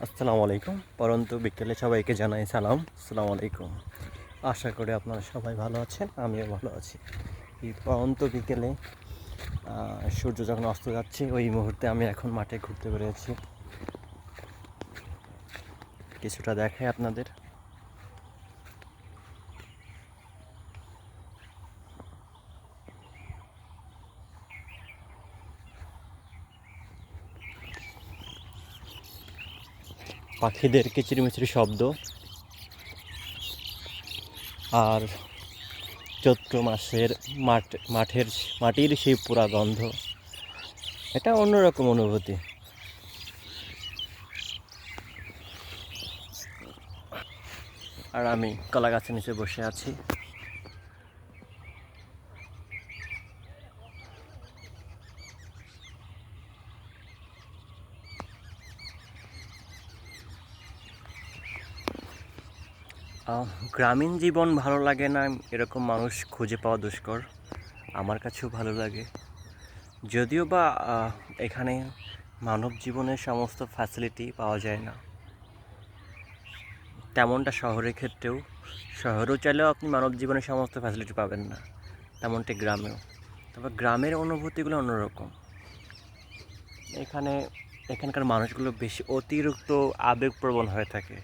আসসালামু আলাইকুম। পরন্তু বিকেলে সবাইকে জানাই সালাম। আসসালামু আলাইকুম। আশা করি আপনারা সবাই ভালো আছেন, আমিও ভালো আছি। এই পরন্ত বিকেলে সূর্য যখন অস্ত যাচ্ছে ওই মুহূর্তে আমি এখন মাঠে ঘুরতে বেরিয়েছি। কিছুটা দেখাই আপনাদের। পাখিদের কিচিরমিচির শব্দ আর চৈত্র মাসের মাটির সেই পুরা গন্ধ, এটা অন্যরকম অনুভূতি। আর আমি কলা গাছের নিচে বসে আছি। গ্রামীণ জীবন ভালো লাগে না এরকম মানুষ খুঁজে পাওয়া দুষ্কর। আমার কাছেও ভালো লাগে, যদিও বা এখানে মানব জীবনের সমস্ত ফ্যাসিলিটি পাওয়া যায় না। তেমনটা শহরের ক্ষেত্রেও, শহরেও চাইলেও আপনি মানব জীবনের সমস্ত ফ্যাসিলিটি পাবেন না, তেমনটি গ্রামেও। তবে গ্রামের অনুভূতিগুলো অন্যরকম। এখানকার মানুষগুলো বেশি অতিরিক্ত আবেগপ্রবণ হয়ে থাকে।